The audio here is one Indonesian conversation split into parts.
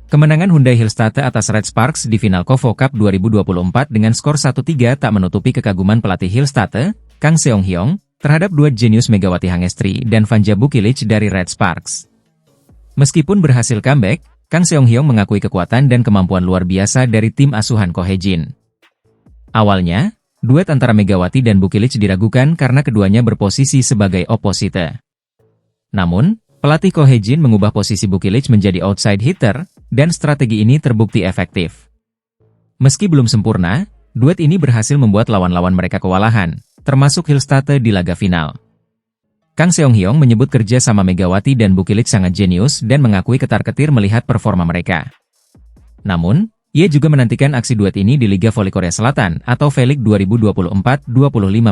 Kemenangan Hyundai Hillstatte atas Red Sparks di final KOFO Cup 2024 dengan skor 1-3 tak menutupi kekaguman pelatih Hillstatte, Kang Seong-hyong, terhadap dua jenius Megawati Hangestri dan Vanja Bukilic dari Red Sparks. Meskipun berhasil comeback, Kang Seong-hyong mengakui kekuatan dan kemampuan luar biasa dari tim asuhan Ko Hae-jin. Awalnya, duet antara Megawati dan Bukilic diragukan karena keduanya berposisi sebagai oposite. Namun, pelatih Ko Hae-jin mengubah posisi Bukilic menjadi outside hitter, dan strategi ini terbukti efektif. Meski belum sempurna, duet ini berhasil membuat lawan-lawan mereka kewalahan, termasuk Hillstatte di laga final. Kang Seong-hyong menyebut kerja sama Megawati dan Bukilic sangat jenius dan mengakui ketar-ketir melihat performa mereka. Namun, ia juga menantikan aksi duet ini di Liga Voli Korea Selatan atau V-League 2024-25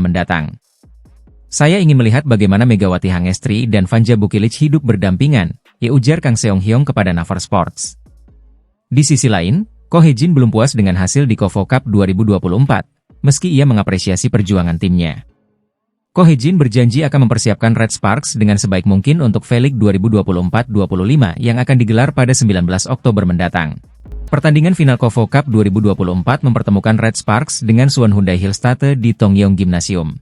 mendatang. Saya ingin melihat bagaimana Megawati Hangestri dan Vanja Bukilic hidup berdampingan, ya ujar Kang Seong-hyong kepada Naver Sports. Di sisi lain, Ko Hae-jin belum puas dengan hasil di KOFO Cup 2024, meski ia mengapresiasi perjuangan timnya. Ko Hae-jin berjanji akan mempersiapkan Red Sparks dengan sebaik mungkin untuk V-League 2024-25 yang akan digelar pada 19 Oktober mendatang. Pertandingan final KOFO Cup 2024 mempertemukan Red Sparks dengan Suwon Hyundai Hillstatte di Tongyeong Gymnasium.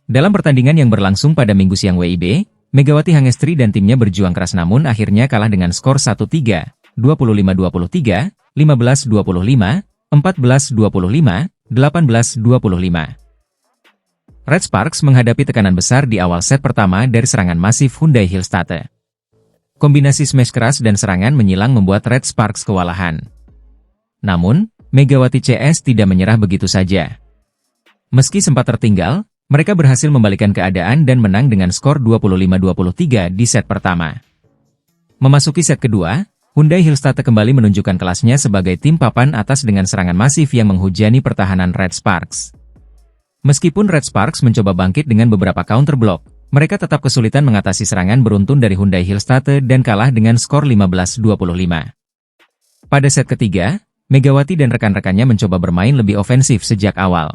Dalam pertandingan yang berlangsung pada Minggu siang WIB, Megawati Hangestri dan timnya berjuang keras namun akhirnya kalah dengan skor 1-3, 25-23, 15-25, 14-25, 18-25. Red Sparks menghadapi tekanan besar di awal set pertama dari serangan masif Hyundai Hillstatte. Kombinasi smash keras dan serangan menyilang membuat Red Sparks kewalahan. Namun, Megawati CS tidak menyerah begitu saja. Meski sempat tertinggal, mereka berhasil membalikan keadaan dan menang dengan skor 25-23 di set pertama. Memasuki set kedua, Hyundai Hillstatte kembali menunjukkan kelasnya sebagai tim papan atas dengan serangan masif yang menghujani pertahanan Red Sparks. Meskipun Red Sparks mencoba bangkit dengan beberapa counter block, mereka tetap kesulitan mengatasi serangan beruntun dari Hyundai Hillstatte dan kalah dengan skor 15-25. Pada set ketiga, Megawati dan rekan-rekannya mencoba bermain lebih ofensif sejak awal.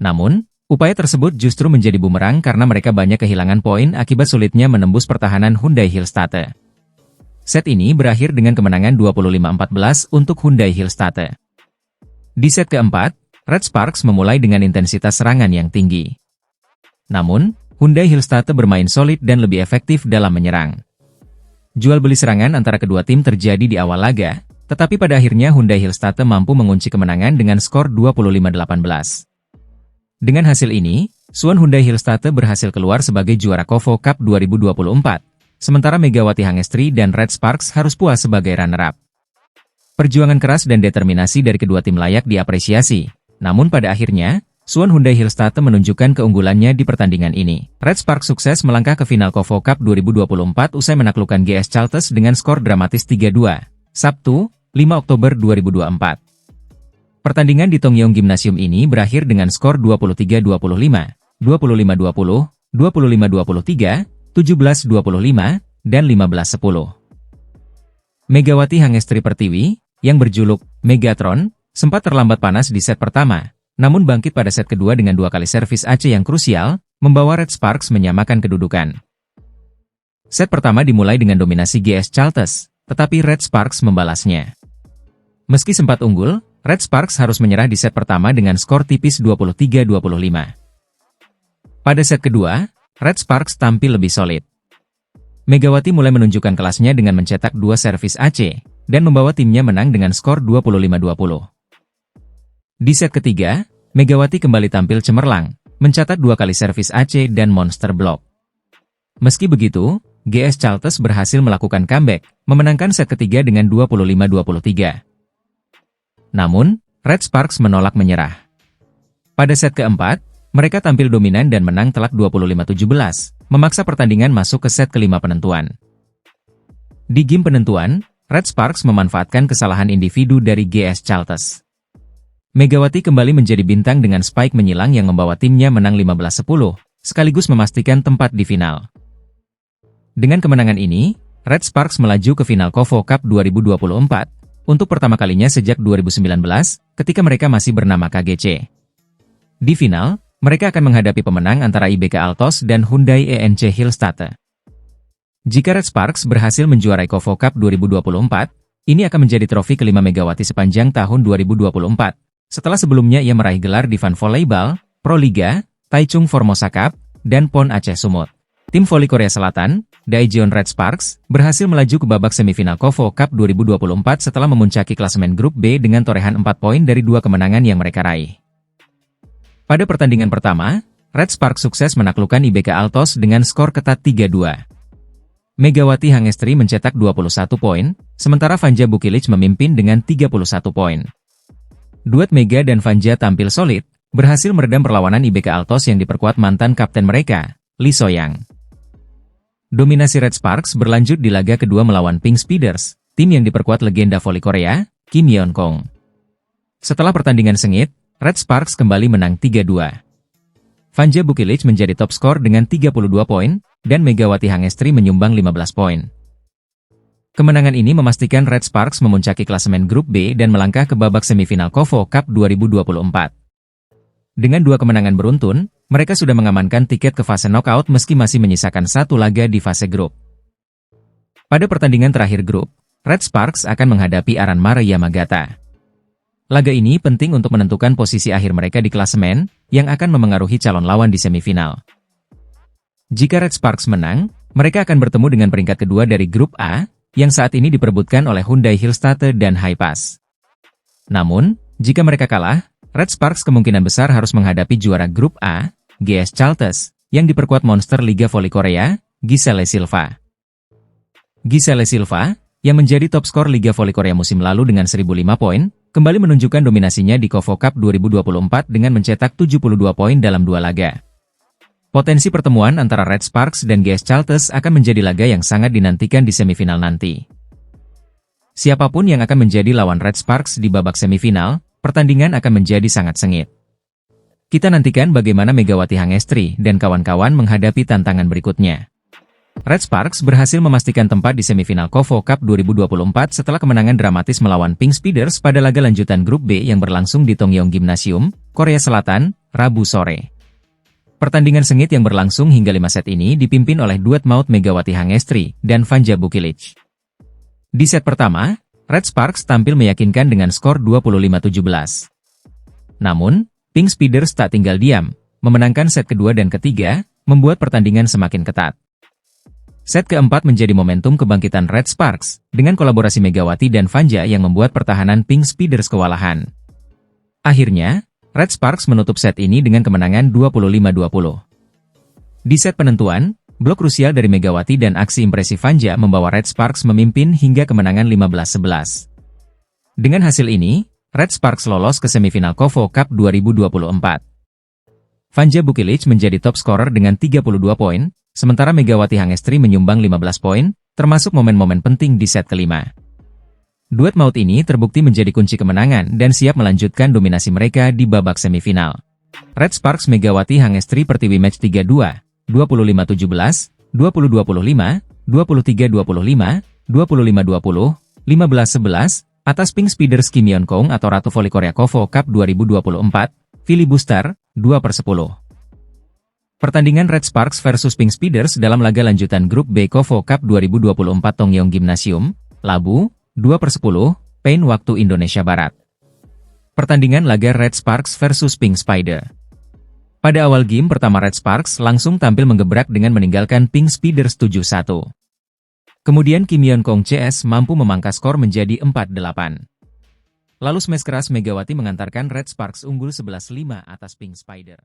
Namun, upaya tersebut justru menjadi bumerang karena mereka banyak kehilangan poin akibat sulitnya menembus pertahanan Hyundai Hillstatte. Set ini berakhir dengan kemenangan 25-14 untuk Hyundai Hillstatte. Di set keempat, Red Sparks memulai dengan intensitas serangan yang tinggi. Namun, Hyundai Hillstatte bermain solid dan lebih efektif dalam menyerang. Jual beli serangan antara kedua tim terjadi di awal laga, tetapi pada akhirnya Hyundai Hillstatte mampu mengunci kemenangan dengan skor 25-18. Dengan hasil ini, Suwon Hyundai Hillstatte berhasil keluar sebagai juara KOFO Cup 2024. Sementara Megawati Hangestri dan Red Sparks harus puas sebagai runner-up. Perjuangan keras dan determinasi dari kedua tim layak diapresiasi. Namun pada akhirnya, Suwon Hyundai Hillstatte menunjukkan keunggulannya di pertandingan ini. Red Sparks sukses melangkah ke final KOFO Cup 2024 usai menaklukkan GS Chalters dengan skor dramatis 3-2, Sabtu, 5 Oktober 2024. Pertandingan di Tongyeong Gymnasium ini berakhir dengan skor 23-25, 25-20, 25-23, 17-25, dan 15-10. Megawati Hangestri Pertiwi, yang berjuluk Megatron, sempat terlambat panas di set pertama, namun bangkit pada set kedua dengan 2 kali servis AC yang krusial, membawa Red Sparks menyamakan kedudukan. Set pertama dimulai dengan dominasi GS Chalters, tetapi Red Sparks membalasnya. Meski sempat unggul, Red Sparks harus menyerah di set pertama dengan skor tipis 23-25. Pada set kedua, Red Sparks tampil lebih solid. Megawati mulai menunjukkan kelasnya dengan mencetak 2 servis AC, dan membawa timnya menang dengan skor 25-20. Di set ketiga, Megawati kembali tampil cemerlang, mencatat 2 kali servis AC dan monster block. Meski begitu, GS Chalters berhasil melakukan comeback, memenangkan set ketiga dengan 25-23. Namun, Red Sparks menolak menyerah. Pada set keempat, mereka tampil dominan dan menang telak 25-17, memaksa pertandingan masuk ke set kelima penentuan. Di game penentuan, Red Sparks memanfaatkan kesalahan individu dari GS Chalters. Megawati kembali menjadi bintang dengan spike menyilang yang membawa timnya menang 15-10, sekaligus memastikan tempat di final. Dengan kemenangan ini, Red Sparks melaju ke final KOFO Cup 2024, untuk pertama kalinya sejak 2019, ketika mereka masih bernama KGC. Di final, mereka akan menghadapi pemenang antara IBK Altos dan Hyundai ENC Hillstatte. Jika Red Sparks berhasil menjuarai KOFO Cup 2024, Ini akan menjadi trofi kelima Megawati sepanjang tahun 2024, setelah sebelumnya ia meraih gelar di Van Volleyball, Pro Liga, Taichung Formosa Cup, dan PON Aceh Sumut. Tim voli Korea Selatan, Daejeon Red Sparks, berhasil melaju ke babak semifinal KOFO Cup 2024 setelah memuncaki klasemen grup B dengan torehan 4 poin dari 2 kemenangan yang mereka raih. Pada pertandingan pertama, Red Sparks sukses menaklukkan IBK Altos dengan skor ketat 3-2. Megawati Hangestri mencetak 21 poin, sementara Vanja Bukilic memimpin dengan 31 poin. Duet Mega dan Vanja tampil solid, berhasil meredam perlawanan IBK Altos yang diperkuat mantan kapten mereka, Lee Soyang. Dominasi Red Sparks berlanjut di laga kedua melawan Pink Speeders, tim yang diperkuat legenda voli Korea, Kim Yeon Kong. Setelah pertandingan sengit, Red Sparks kembali menang 3-2. Vanja Bukilic menjadi top skor dengan 32 poin, dan Megawati Hangestri menyumbang 15 poin. Kemenangan ini memastikan Red Sparks memuncaki klasemen grup B dan melangkah ke babak semifinal KOFO Cup 2024. Dengan 2 kemenangan beruntun, mereka sudah mengamankan tiket ke fase knockout meski masih menyisakan 1 laga di fase grup. Pada pertandingan terakhir grup, Red Sparks akan menghadapi Aranmare Yamagata. Laga ini penting untuk menentukan posisi akhir mereka di klasemen, yang akan memengaruhi calon lawan di semifinal. Jika Red Sparks menang, mereka akan bertemu dengan peringkat kedua dari grup A, yang saat ini diperebutkan oleh Hyundai Hillstatte dan Hipass. Namun, jika mereka kalah, Red Sparks kemungkinan besar harus menghadapi juara grup A, GS Chalters, yang diperkuat monster Liga Voli Korea, Giselle Silva. Giselle Silva, yang menjadi top skor Liga Voli Korea musim lalu dengan 1005 poin, kembali menunjukkan dominasinya di KOFO Cup 2024 dengan mencetak 72 poin dalam 2 laga. Potensi pertemuan antara Red Sparks dan GS Chalters akan menjadi laga yang sangat dinantikan di semifinal nanti. Siapapun yang akan menjadi lawan Red Sparks di babak semifinal, pertandingan akan menjadi sangat sengit. Kita nantikan bagaimana Megawati Hangestri dan kawan-kawan menghadapi tantangan berikutnya. Red Sparks berhasil memastikan tempat di semifinal KOFO Cup 2024 setelah kemenangan dramatis melawan Pink Speeders pada laga lanjutan grup B yang berlangsung di Tongyong Gymnasium, Korea Selatan, Rabu sore. Pertandingan sengit yang berlangsung hingga 5 set ini dipimpin oleh duet maut Megawati Hangestri dan Vanja Bukilic. Di set pertama, Red Sparks tampil meyakinkan dengan skor 25-17. Namun, Pink Speeders tak tinggal diam, memenangkan set kedua dan ketiga, membuat pertandingan semakin ketat. Set keempat menjadi momentum kebangkitan Red Sparks, dengan kolaborasi Megawati dan Vanja yang membuat pertahanan Pink Speeders kewalahan. Akhirnya, Red Sparks menutup set ini dengan kemenangan 25-20. Di set penentuan, blok krusial dari Megawati dan aksi impresif Vanja membawa Red Sparks memimpin hingga kemenangan 15-11. Dengan hasil ini, Red Sparks lolos ke semifinal KOFO Cup 2024. Vanja Bukilic menjadi top scorer dengan 32 poin, sementara Megawati Hangestri menyumbang 15 poin, termasuk momen-momen penting di set kelima. Duet maut ini terbukti menjadi kunci kemenangan dan siap melanjutkan dominasi mereka di babak semifinal. Red Sparks Megawati Hangestri Pertiwi Match 3-2, 25-17, 20-25, 23-25, 25-20, 15-11, atas Pink Speeders Kim Yeon Kong atau Ratu Voli Korea KOFO Cup 2024, filibuster, 2/10. Pertandingan Red Sparks versus Pink Speeders dalam laga lanjutan grup B KOFO Cup 2024 Tongyong Gymnasium, Labu, 2/10, PAIN waktu Indonesia Barat. Pertandingan laga Red Sparks versus Pink Spider. Pada awal game pertama Red Sparks langsung tampil menggebrak dengan meninggalkan Pink Speeders 7-1. Kemudian Kim Yeon Kong CS mampu memangkas skor menjadi 4-8. Lalu smash keras Megawati mengantarkan Red Sparks unggul 11-5 atas Pink Spider.